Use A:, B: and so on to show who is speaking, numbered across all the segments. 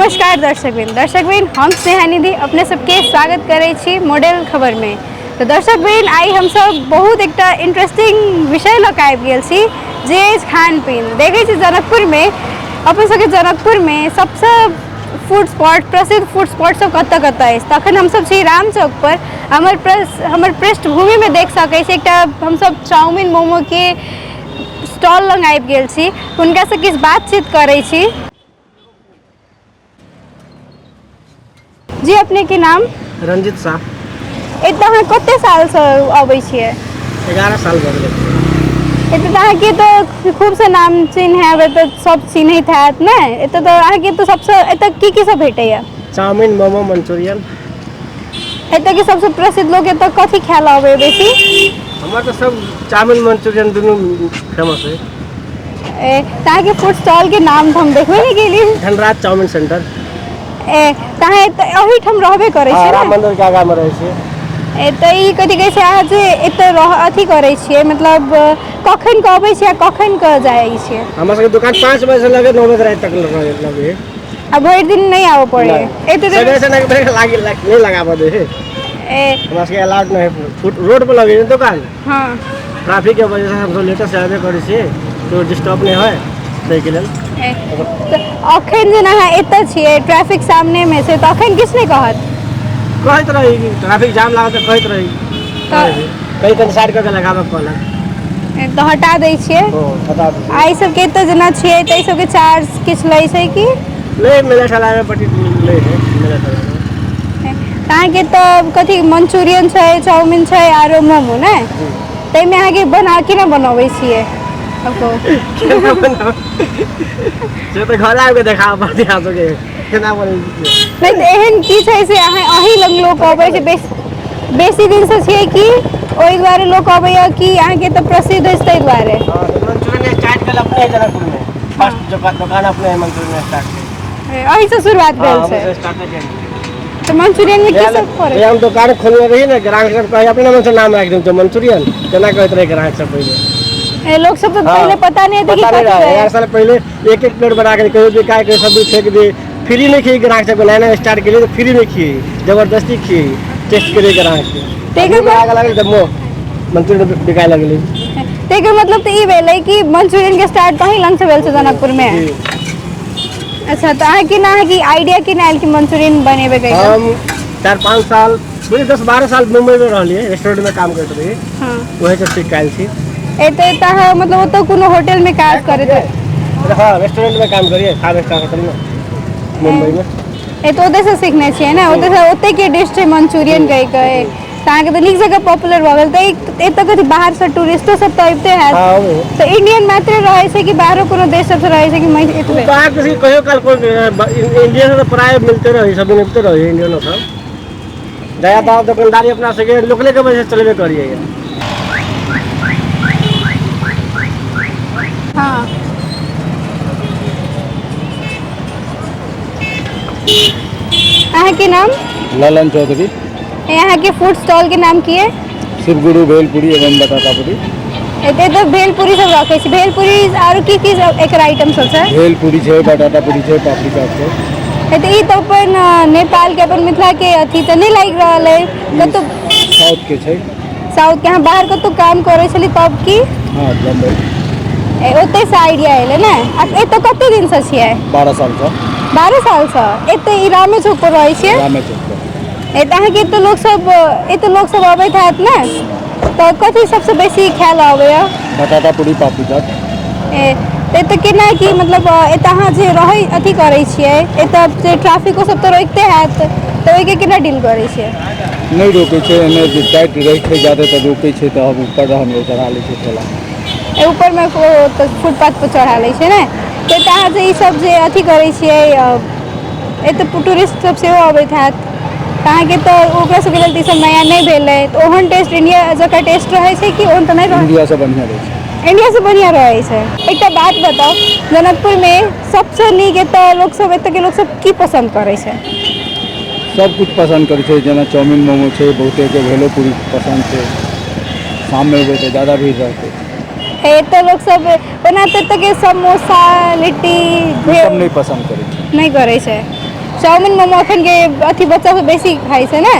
A: नमस्कार दर्शकबिन हम स्नेहा निधि अपने सबके स्वागत करे छी मॉडल खबर में। तो दर्शकबिन आई हम सब बहुत एक इंटरेस्टिंग विषय लग आबि गेल छी जे खान पीन देखे छी जनकपुर में। अपन सबके जनकपुर में सबसे फूड स्पॉट प्रसिद्ध फूड स्पॉट सब कत तखन हम सब छी राम चौक पर हमर पृष्ठभूमि में देख सकै छी एकटा हम सब चाउमीन मोमो के स्टॉल लग आबि गेल छी। हुनका से किछु बातचीत करै छी। जी अपने के नाम?
B: रंजित शाह।
A: एतऽ अहाँ कते साल से अबै छियै?
B: 11 साल भऽ गेलै।
A: एतऽ अहाँके तऽ खूब से नाम चिन्ह है, तो सब चिन्हैत हैत ने। एतऽ तऽ अहाँके तो सबसे एतऽ की सब भेटैया?
B: Chow mein momo Manchurian.
A: एतऽ के सबसे प्रसिद्ध लोग एतऽ कथी खाय ला अबै बेसी?
B: हमर तो सब चाउमीन मंचूरियन दुनू फेमस है।
A: अहाँके फूड स्टॉल के नाम तो हम देखबे नहीं केलिए।
B: Dhanraj chowmein centre.
A: अहीठाम रहबे करै छियै?
B: राम मंदिर के आगा में रहै छियै।
A: एतऽ ई कथी कहै छै अहाँ जे एतऽ अथी करै छियै, मतलब कखन के अबै छियै कखन के जाइ छियै?
B: हमर सबके दुकान 5 बजे से लगे 9 बजे रात तक लगे।
A: आ भरि दिन नहीं आबऽ पड़े?
B: एतऽ से नहीं लगाबऽ दे है। हमरा सबके अलाउड नहीं है। रोड पर लगे दुकान।
A: हां।
B: ट्रैफिक के वजह से हम सब लेटर से आबे करै छियै तो डिस्टर्ब नहीं है तै के लेल।
A: अखन जेना अहाँ एतऽ छियै ट्रैफिक सामने में छै, तखन किछु नहीं कहत?
B: कहैत रही ट्रैफिक जाम लागत तऽ कहैत रही कहीं साइड करके लगाबऽ कहलक
A: तो हटा दै छियै।
B: हटा दै छियै।
A: आई सब के एतऽ जेना छियै तऽ ई सब के चार्ज किछु लै छै कि?
B: ले मेला ठेला में पट्टी ले है मेला ठेला में।
A: अहाँके तऽ कथी मंचूरियन छै, चाउमीन छै आरो मोमो ने? तै में अहाँके बना के ना बनबै छियै?
B: से तो घर आके देखाबऽ पड़तै अहाँ सबके केना बनै छै।
A: नहीं तो एहन की छै से अहीं लग लोग अबै छै बेसी दिन से छियै कि ओहि दुआरे लोग अबैया कि अहाँके तऽ प्रसिद्ध अछि ताहि दुआरे?
B: मंचूरियन स्टार्ट कल अपने जनकपुर में फर्स्ट दुकान अपने मंचूरियन स्टार्ट
A: अहीं से शुरुआत भेल छै? तो मंचूरियन में की सब फर्क?
B: हम दुकान खोलने रही ना, ग्राहक सब कहे अपने मन से नाम राख दो मंचूरियन, केना कहत रहे ग्राहक सब पहले।
A: लोग सब तो पहले पता नहीं था कि
B: 11 साल पहले एक प्लेट बना के कहीं भी काय सब्जी फेंक दे। फ्री में खिए ग्राहक सबको नया स्टार्ट के लिए तो फ्री में खिए, जबरदस्ती खिए टेस्ट करे ग्राहक के। मंचूरियन बिकाय लगले।
A: तेकर मतलब तो ई भेलै कि मंचूरियन के स्टार्ट कहीं लंग से भेल छै जनकपुर में? अच्छा तो अहाँ के ना है कि आइडिया कि ना आयल कि मंचूरियन बनेबे के?
B: हम 4-5 साल 10-12 साल मुंबई में रहलिए, रेस्टोरेंट में काम करते रही।
A: हां
B: वही से सीख आयल छी।
A: एतऽ मतलब ओतऽ कोनो होटल में काज करे थे?
B: हां रेस्टोरेंट में काम करिए 5 स्टार होटल में मुंबई में।
A: तो ओतऽ से सीखने छियै ना? ओतऽ के डिश छै मंचूरियन कहि के अहाँके तऽ नीक जगह पॉपुलर भऽ गेल। तऽ एतऽ कथी बाहर से टूरिस्टो सब तऽ अबिते हैत? तऽ इंडियन मात्र रहै छै कि बाहरो कोनो देश सब से रहै छै कि एतबे?
B: कहाँ किसी कहियो काल कोई इंडियन से प्राय मिलते रही, सब मिलते रही इंडियन सब। ज्यादा दुकानदारी अपना सके लोकले के वजह से चलबे करिए।
A: हाँ अहाँ के नाम?
C: ललन चौधरी।
A: यहाँ के फूड स्टॉल के नाम की है?
C: शिवगुरु भेलपुरी एवं बताता पूरी।
A: एते तो भेलपुरी सब रखे छी। भेलपुरी आरो की सब एकर आइटम सब छै?
C: भेलपुरी छै, बताता पूरी छै, पापड़ी चाट छै।
A: एते ई तो अपन नेपाल के अपन मिथिला के अथी तो नहीं लाग रहल है कतो?
C: साउथ के छै।
A: साउथ के? यहाँ बाहर कतो काम करे छली तब की?
C: हाँ बम्बई।
A: ओते से आइडिया एले ना? एतो कते दिन से छियै?
C: 12 साल से।
A: 12 साल से एते ई रामे चौक पर रहै छियै?
C: रामे चौक पर।
A: अहाँके तो लोग सब अबैत हैत ना? तो कथी सबसे बेसी खाय ला अबैया?
C: बताता पूरी पापड़ी चाट।
A: एतऽ केना कि मतलब एतऽ अहाँ जे रहै अथी करै छियै एतऽ जे ट्रैफिको सब तऽ रोकते हैत, तऽ ओहिके केना डील करै छियै?
C: नहीं रोके छै, एने जे टाइट रहै छै ज्यादा तऽ रोके छै तऽ हम ऊपर हम चढ़ा लै छै ठेला।
A: ऊपर में फुटपाथ पर चढ़ा लै छै ने? तऽ अहाँ जे ई सब जे अथी करै छियै एतऽ टूरिस्ट सब सेहो अबैत हैत, अहाँके तऽ ओकरा सबके लेल ई सब नया नहीं भेलै तऽ ओहन टेस्ट इंडिया जकाँ टेस्ट रहै छै कि ओहन तऽ नहीं रहै?
C: इंडिया से बढ़िया रहै छै।
A: इंडिया से बढ़िया रहै छै। एकटा बात बताओ, जनकपुर में सबसे नीक एतऽ लोग सब की पसंद करे छै?
C: सब कुछ पसंद करे छै, जेना चाउमीन मोमो छै, बहुते के भेलो पूरी पसंद छै। शाम में एबै तऽ ज्यादा भीड़ रहतै।
A: एतऽ लोग सब ओना तऽ के समोसा लिट्टी
C: सब नहीं पसंद करे छै।
A: नहीं करे छै? चाउमिन मोमो अखन के अथी बच्चा सब बेसी खाइ छै ने।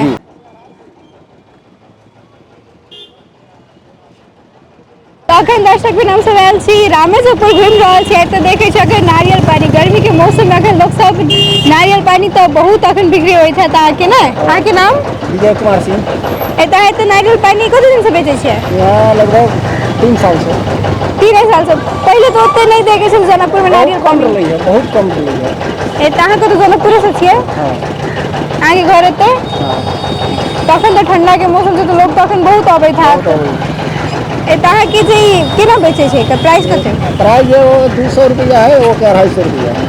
A: अखन दर्शक भी हमसब आयल छी रामेजोपुर घूमि रहल छी तऽ देखे छी अखन नारियल पानी गर्मी के मौसम में अखन लोग सब नारियल पानी तो बहुत अखन बिक्री होइत है अहाँके ने। अहाँके नाम?
B: विजय कुमार सिंह।
A: एतऽ नारियल पानी कते दिन से बेचै छियै?
B: यहाँ लगभग 3 साल से।
A: 3 साल से पहले तो ओते नहीं देखे छल जनकपुर में नारियल
B: कम
A: पानी।
B: रहलै है, बहुत कम रहलै है।
A: अहाँ तो जनकपुर से छियै?
B: हाँ।
A: अहाँके घर एतै?
B: हाँ।
A: तखन तो ठंडा के मौसम छै तो लोग तखन बहुत अबैत हैत। अहाँ के जे केना बेचै छै एकर प्राइस कते?
B: प्राइस है वो 200 रुपया है, वो के 250 रुपया है।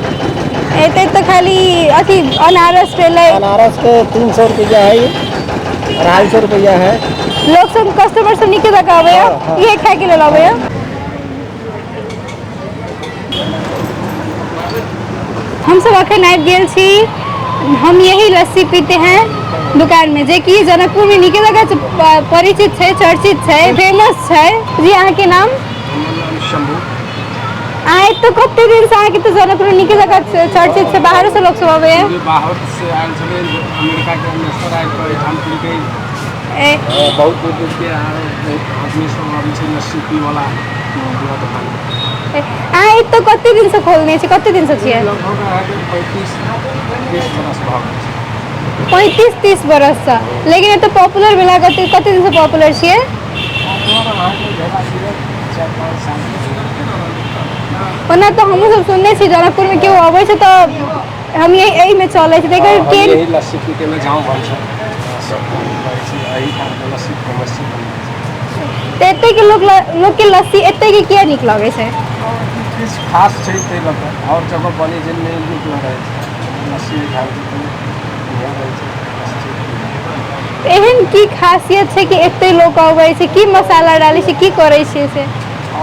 A: एते तो खाली अथी अनारस पेले
B: अनारस के 300 रुपया है, 250 रुपया है।
A: लोग सब कस्टमर सब नीके तक आवे
B: हाँ, हाँ।
A: ये खाए के लेल आवे। हम सब अखन आबि गेल छी, हम यही लस्सी पीते हैं दुकान में जे कि जनकपुर में नीके जगह परिचित है, चर्चित है, फेमस है। जी अहाँ के नाम?
B: शंभू।
A: आए तो कते दिन से आके तो जनकपुर में नीके जगह चर्चित है, बाहर से लोग सब आवे हैं।
D: बाहर से आयल छलै अमेरिका के इन्वेस्टर आयल पर ठाम के बहुत दूर के आदमी सब आबै छै लस्सी पी वाला पूरा दुकान।
A: आए तो कते दिन से खोलने छी, कते दिन से छियै?
D: लगभग अहाँके 35-30 बरस भऽ गेल छै।
A: 35-30 बरस से। लेकिन ये तो पॉपुलर भेला कते दिन से पॉपुलर छियै?
D: अहाँके भेला छै 4-5 साल।
A: ओना तो हमहूँ सब सुनने छी जनकपुर में केओ अबै छै तो हम यही में चले छी देखे के
D: यही लस्सी पीते में गाँव घर छै सब कहै छै एही ठाम के लस्सी फेमस छै।
A: तो एते के लोग के लस्सी एते के किया नीक लगे छै?
D: किछु खास छै ताहि लऽ कऽ आओर जगह बनी जे नहि नीक लगै छै लस्सी खाइ छै बढ़िआँ रहै छै।
A: एहन की खासियत छै कि एते लोग अबै छै, की मसाला डालै छै, की करै छै से?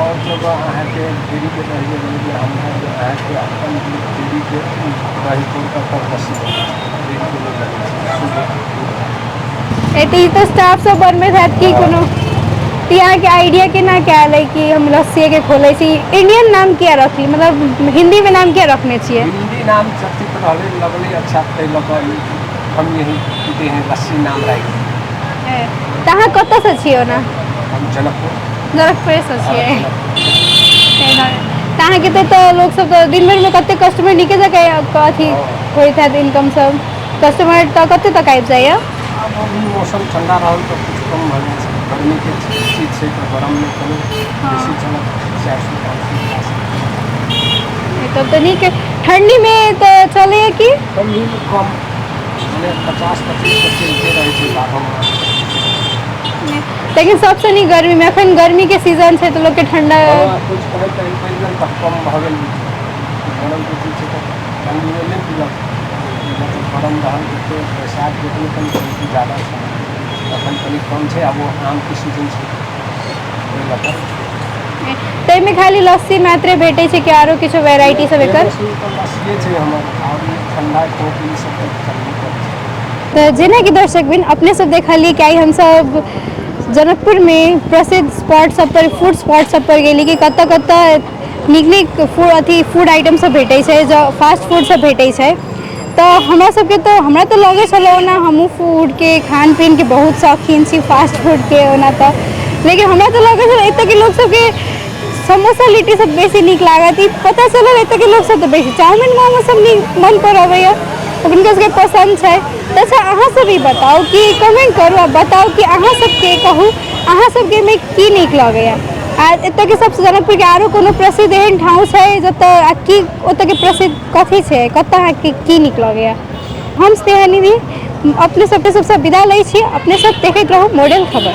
D: और जगह अहाँके डेरी के रहिए बोलिए हमरा अहाँके अपन डेरी के रही कोन का लस्सी
A: एते तो स्टाफ सब बनबे हैत कि कोनो यहाँ के आइडिया केना कयल है कि हम लस्सी के खोले छी? इंडियन नाम किया रखली, मतलब हिंदी में नाम किया रखने छियै?
D: हिंदी नाम चर्चित रहले लगले अच्छा ताहि लऽ कऽ हम यही पीते हैं लस्सी नाम राखि
A: तऽ अहाँ कतऽ से छियै ओना?
D: हम जनकपुर
A: से छियै। तऽ अहाँके तो लोग सब तो दिन भर में कते कस्टमर नीके जगह अथी होइत हैत इनकम सब? कस्टमर तो कते तक आबि जाइए?
D: अब अभी मौसम ठंडा रहल तो कुछ कम भऽ जाइ छै, गर्मी के चीज छै तो गरम में कनी बेसी चलत 400-500।
A: तब तो नीक है। ठंडी में तो चले कि
D: ठंडी में कम मने 50-25 तक चलते रहे छै बारह मास।
A: लेकिन सबसे नहीं गर्मी में, अखन गर्मी के सीजन है तो लोग के ठंडा
D: कुछ पहले तक कम भऽ गेल गरम के चीज छै तो ठंडी में नहीं पीलक गरम रहल तो बैसाख जेतने कनि ज़्यादा छै अखन कनि कम छै। अब वो आम के सीजन छै ओहि लऽ कऽ
A: ताहिमे खाली लस्सी मात्रे भेटै छै कि आरो किछो वेराइटी सब एकर?
D: लस्सिए छै हमर और ठंडा कोक ई सब चलबे करै छै।
A: तो जेना कि दर्शक बिन अपने सब देखलिए कि हम सब जनकपुर में प्रसिद्ध स्पॉट सब पर, फूड स्पॉट सब पर गेली कि कतऽ कतऽ नीक नीक फूड आइटम सब भेटै छै, जो फास्ट फूड सब भेटै छै। तो हमरा तो लगे छलो ना हमहूँ फूड के खान पीन के बहुत शौकीन छी, फास्ट फूड के ओना तो, लेकिन हमरा तो लगे छल एतऽ के लोग सब के समोसा लिट्टी सब बेसी नीक लागत। पता चलल एतऽ के लोग सब तो बेसी चाउमिन मोमो सब नीक मन पर अबैया, हुनका सबके पसंद छै। तो अच्छा अहाँ सब ई बताओ कि कमेंट करू आ बताओ कि अहाँ सबके कहू अहाँ सबके में की नीक लगैया। आ एतऽ के सबसे जनकपुर के आरो कोनो प्रसिद्ध एहन ठाव छै जतऽ की ओतऽ के प्रसिद्ध कथी छै, कतऽ अहाँके की नीक लगैया? हम स्नेहा निधि अपने सबके सबसे विदा लै छी। अपने सब देखैत रहू मॉडल खबर।